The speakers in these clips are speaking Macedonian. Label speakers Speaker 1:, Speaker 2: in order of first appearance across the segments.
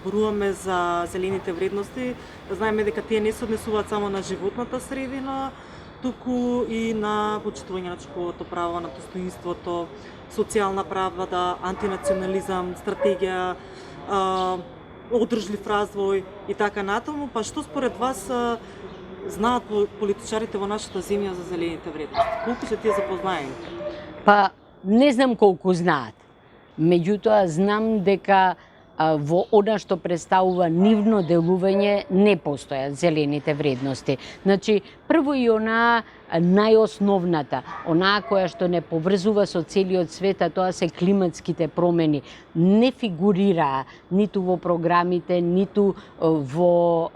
Speaker 1: зборуваме за зелените вредности, знаеме дека тие не се однесуваат само на животната средина, туку и на почитување на човековото право, на достоинството, социјална правда, антинационализам, стратегија, одржлив развој и така натаму. Па што според вас знаат политичарите во нашата земја за зелените вредности? Колку се тие запознаени?
Speaker 2: Па не знам колку знаат. Меѓутоа знам дека во она што представува нивно делување не постојат зелените вредности. Значи, прво и онаа најосновната, онаа која што не поврзува со целиот свет, а тоа се климатските промени, не фигурираа ниту во програмите, ниту во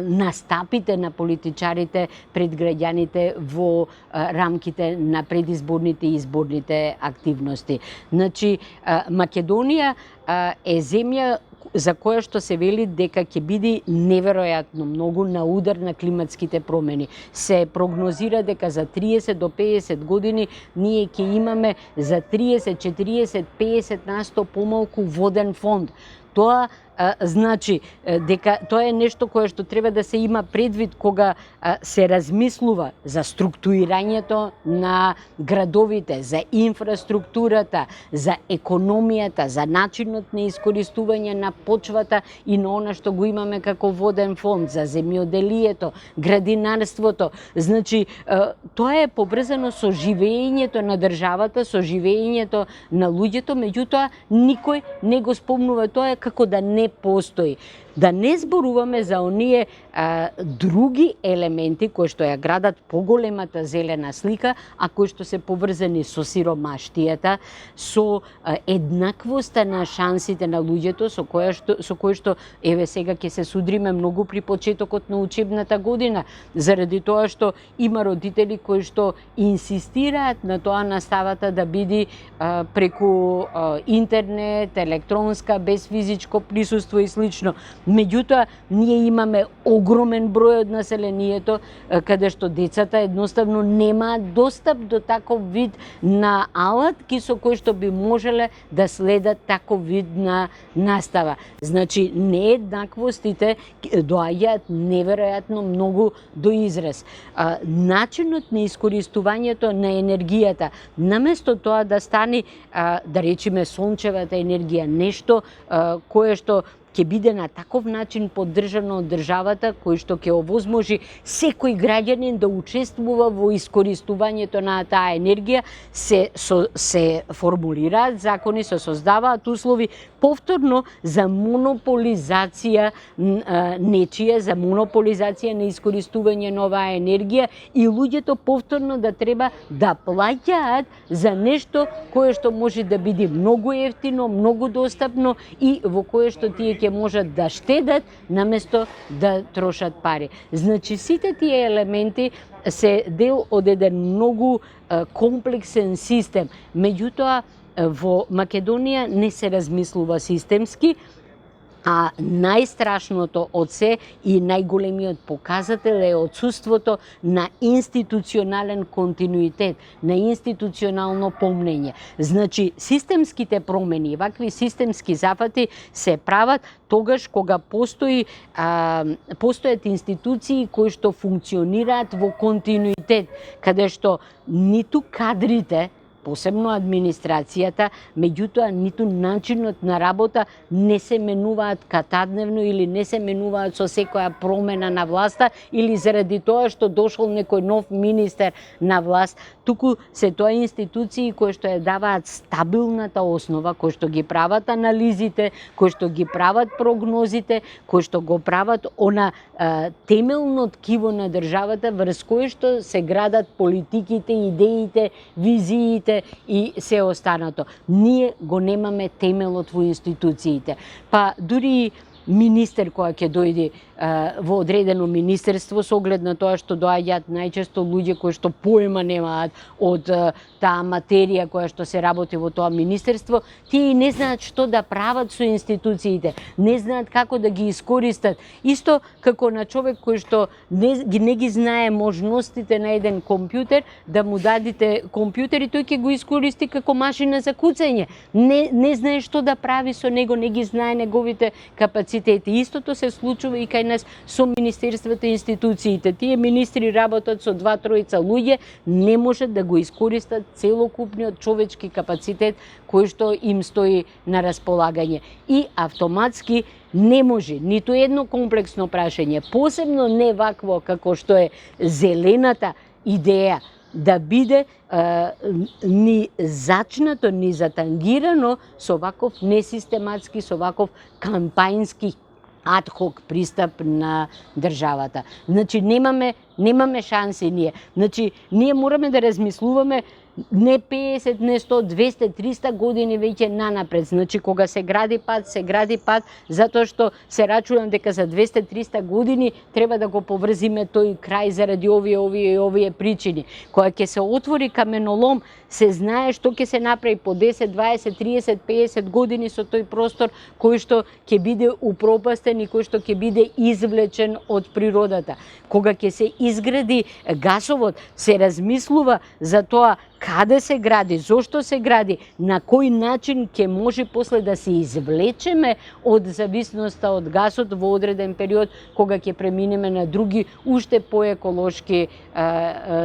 Speaker 2: настапите на политичарите пред граѓаните во рамките на предизборните и изборните активности. Значи, Македонија е земја за која што се вели дека ќе биде неверојатно многу на удар на климатските промени. Се прогнозира дека за 30 до 50 години ние ќе имаме за 30, 40, 50% помалку воден фонд. Тоа значи дека тоа е нешто кое што треба да се има предвид кога се размислува за структурирањето на градовите, за инфраструктурата, за економијата, за начинот на искористување на почвата и на она што го имаме како воден фонд, за земјоделието, градинарството. Значи, тоа е поврзано со живеењето на државата, со живеењето на луѓето, меѓутоа никој не го спомнува тоа како да не постои. Да не зборуваме за оние други елементи кои што ја градат поголемата зелена слика, а кои што се поврзани со сиромаштијата, со еднаквоста на шансите на луѓето, со кои што еве сега ќе се судриме многу при почетокот на учебната година, заради тоа што има родители кои што инсистираат на тоа наставата да биде преку интернет, електронска, без физичко присуство и слично. Меѓутоа, ние имаме огромен број од населението каде што децата едноставно немаат достап до таков вид на алатки со кои што би можеле да следат таков вид на настава. Значи, нееднаквостите доаѓаат неверојатно многу до израз. Начинот на искористувањето на енергијата, наместо тоа да стане, да речеме, сончевата енергија, нешто кое што ќе биде на таков начин поддржано од државата, кој што ќе овозможи секој граѓанин да учествува во искористувањето на таа енергија, се формулираат закони, се создаваат услови повторно за монополизација нечија, за монополизација на искористување на оваа енергија и луѓето повторно да треба да плаќаат за нешто кое што може да биде многу ефтино, многу достапно и во кое што тие ќе можат да штедат наместо да трошат пари. Значи, сите тие елементи се дел од еден многу комплексен систем. Меѓутоа, во Македонија не се размислува системски, а најстрашното од се и најголемиот показател е отсуството на институционален континуитет, на институционално помнење. Значи, системските промени, вакви системски зафати се прават тогаш кога постојат институции кои што функционираат во континуитет, каде што ниту кадрите, посебно администрацијата, меѓутоа ниту начинот на работа не се менуваат катадневно или не се менуваат со секоја промена на власта или заради тоа што дошол некој нов министер на власт, туку се тоа институции кои што ја даваат стабилната основа, кои што ги прават анализите, кои што ги прават прогнозите, кои што го прават она темелно ткиво на државата врз кој што се градат политиките, идеите, визиите и се останато. Ние го немаме темелот во институциите. Па дури министер која ќе дојде во одредено министерство, со оглед на тоа што доаѓаат најчесто луѓе кои што поема немаат од таа материја која што се работи во тоа министерство, тие и не знаат што да прават со институциите, не знаат како да ги искористат. Исто како на човек кој што не ги знае можностите на еден компјутер, да му дадите компјутер и тој ќе го искористи како машина за куцање. Не знае што да прави со него, не ги знае неговите капацитети. Истото се случува и кај нас со министерствата и институциите. Тие министри работат со 2-3 луѓе, не можат да го искористат целокупниот човечки капацитет кој што им стои на располагање. И автоматски не може ниту едно комплексно прашање, посебно не вакво како што е зелената идеја, да биде ни зачнато, ни затангирано со ваков несистематски, со ваков кампањски адхок пристап на државата. Значи немаме шанси ние. Значи ние мораме да размислуваме не 50, не 100, 200, 300 години веќе нанапред. Значи кога се гради пат, затоа што се рачунам дека за 200-300 години треба да го поврзиме тој крај заради овие причини. Кога ќе се отвори каменолом, се знае што ќе се направи по 10, 20, 30, 50 години со тој простор кој што ќе биде упропастен и кој што ќе биде извлечен од природата. Кога ќе се изгради гасовод, се размислува за тоа каде се гради, зошто се гради, на кој начин ќе може после да се извлечеме од зависноста од гасот во одреден период, кога ќе преминеме на други, уште поеколошки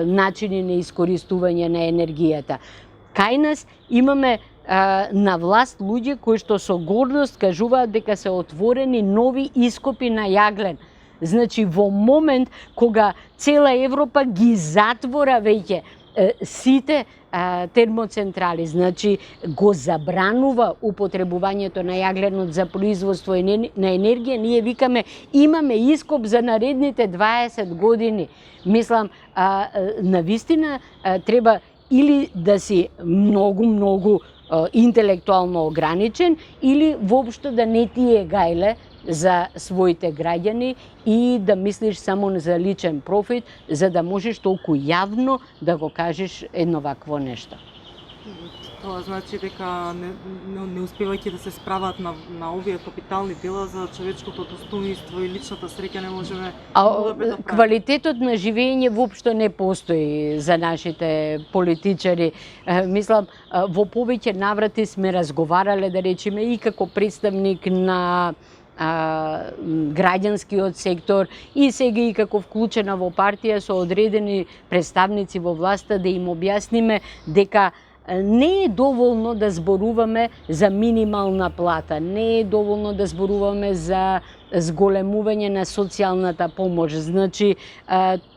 Speaker 2: начини на искористување на енергијата. Кај нас имаме на власт луѓе кои што со гордост кажуваат дека се отворени нови ископи на јаглен. Значи во момент кога цела Европа ги затвора веќе сите термоцентрали, значи го забранува употребувањето на јагленот за производство на енергија, ние викаме имаме ископ за наредните 20 години. Мислам, навистина треба или да си многу интелектуално ограничен, или воопшто да не ти е гајле за своите граѓани и да мислиш само за личен профит, за да можеш толку јавно да го кажеш едно вакво нешто.
Speaker 1: Тоа значи дека не успевајќи да се справат на овие капитални дела за човечкото достоинство и личната среќа не можеме да правиме.
Speaker 2: Квалитетот на живење воопшто не постои за нашите политичари. Мислам, во повеќе наврати сме разговарале, да речеме, и како представник на граѓанскиот сектор и сега и како вклучена во партија со одредени представници во власта да им објасниме дека не е доволно да зборуваме за минимална плата, не е доволно да зборуваме за зголемување на социјалната помош. Значи,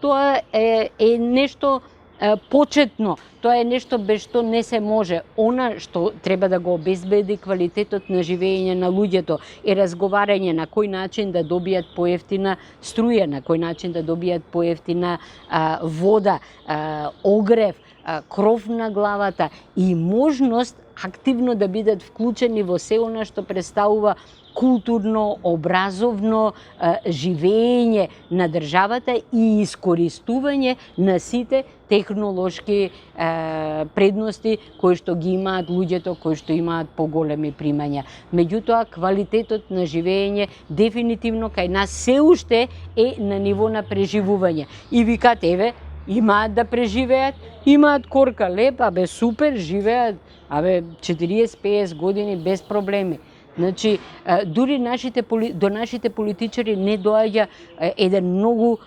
Speaker 2: тоа е нешто почетно, тоа е нешто без што не се може. Она што треба да го обезбеди квалитетот на живење на луѓето е разговарање на кој начин да добијат поевтина струја, на кој начин да добијат поевтина вода, огрев, кров на главата и можност активно да бидат вклучени во се она што представува културно, образовно живење на државата и искористување на сите технолошки предности кои што ги имаат луѓето кои што имаат поголеми примања. Меѓутоа, квалитетот на живење дефинитивно кај нас се уште е на ниво на преживување. И викат, еве, имаат да преживеат, имаат корка леп, супер, живеат, 40-50 години без проблеми. Значи, дури до нашите политичари не доаѓа еден многу,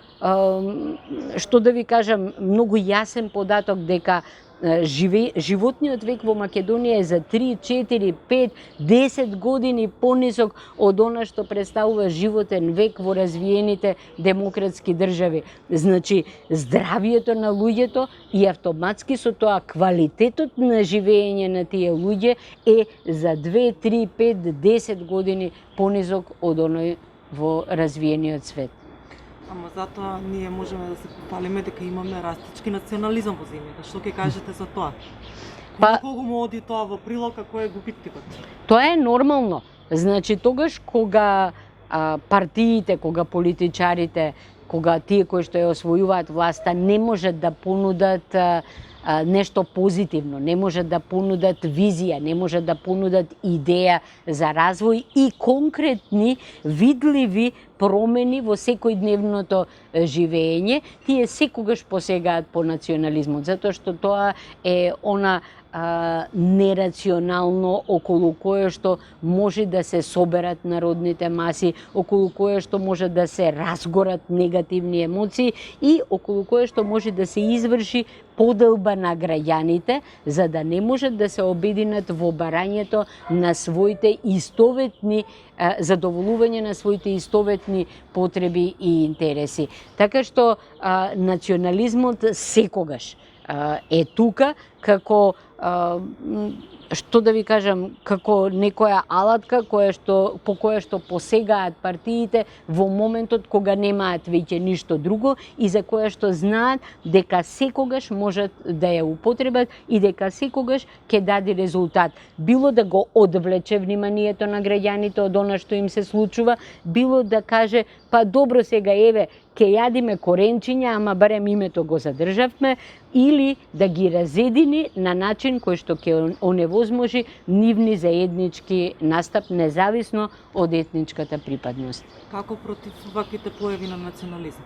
Speaker 2: што да ви кажам, многу јасен податок дека животниот век во Македонија е за 3, 4, 5, 10 години понисок од она што представува животен век во развиените демократски држави. Значи, здравието на луѓето и автоматски со тоа квалитетот на живење на тие луѓе е за 2, 3, 5, 10 години понисок од оној во развиениот свет.
Speaker 1: Ама затоа ние можеме да се пофалиме дека имаме растички национализам во земјата. Што ќе кажете за тоа? Колку му оди тоа во прилог, како е губитникот?
Speaker 2: Тоа е нормално. Значи, тогаш кога партиите, кога политичарите, кога тие кои што ја освојуваат власта не можат да понудат нешто позитивно, не можат да понудат визија, не можат да понудат идеја за развој и конкретни, видливи промени во секојдневното живење, тие секогаш посегаат по национализмот, затоа што тоа е она нерационално околу кое што може да се соберат народните маси, околу кое што може да се разгорат негативни емоции и околу кое што може да се изврши поделба на граѓаните, за да не можат да се обединат во барањето на своите истоветни задоволување на своите истоветни потреби и интереси. Така што национализмот секогаш е тука како што да ви кажам, како некоја алатка по која што посегаат партиите во моментот кога немаат веќе ништо друго и за која што знаат дека секогаш можат да ја употребат и дека секогаш ќе даде резултат. Било да го одвлече вниманието на граѓаните од она што им се случува, било да каже па добро сега еве ќе јадиме коренчиња, ама барем името го задржавме, или да ги разедини на начин кој што ќе оневозможи нивни заеднички настап, независно од етничката припадност.
Speaker 1: Како против ваквите појави на национализм?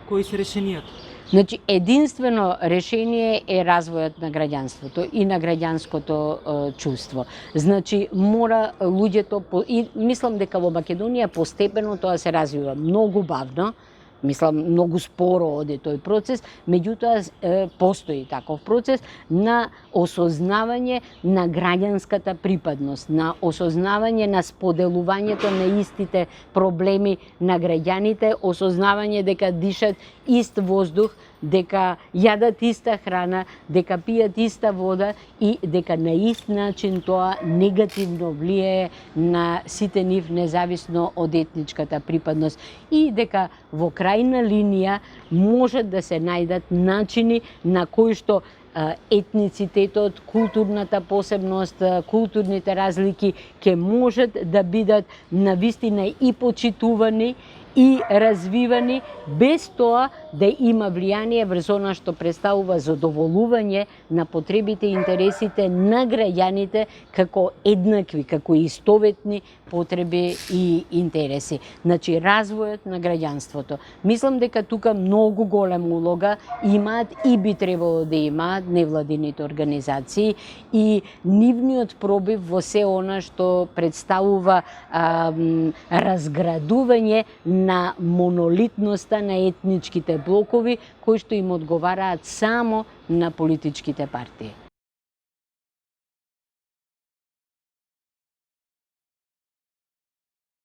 Speaker 1: Кои се решенијата?
Speaker 2: Значи, единствено решение е развојот на граѓанството и на граѓанското чувство. Значи, мора луѓето, и мислам дека во Македонија постепено тоа се развива многу бавно, мислам, многу споро оди тој процес, меѓутоа постои таков процес на осознавање на граѓанската припадност, на осознавање на споделувањето на истите проблеми на граѓаните, осознавање дека дишат ист воздух, дека јадат иста храна, дека пијат иста вода и дека на ист начин тоа негативно влијае на сите нив независно од етничката припадност и дека во крајна линија можат да се најдат начини на кои што етницитетот, културната посебност, културните разлики ќе можат да бидат навистина и почитувани и развивани, без тоа да има влијание врз она што представува задоволување на потребите и интересите на граѓаните како еднакви, како истоветни потреби и интереси. Значи, развојот на граѓанството. Мислам дека тука многу голема улога имаат и би требало да имаат невладините организации и нивниот пробив во се она што представува разградување на монолитноста на етничките блокови кои што им одговараат само на политичките партии.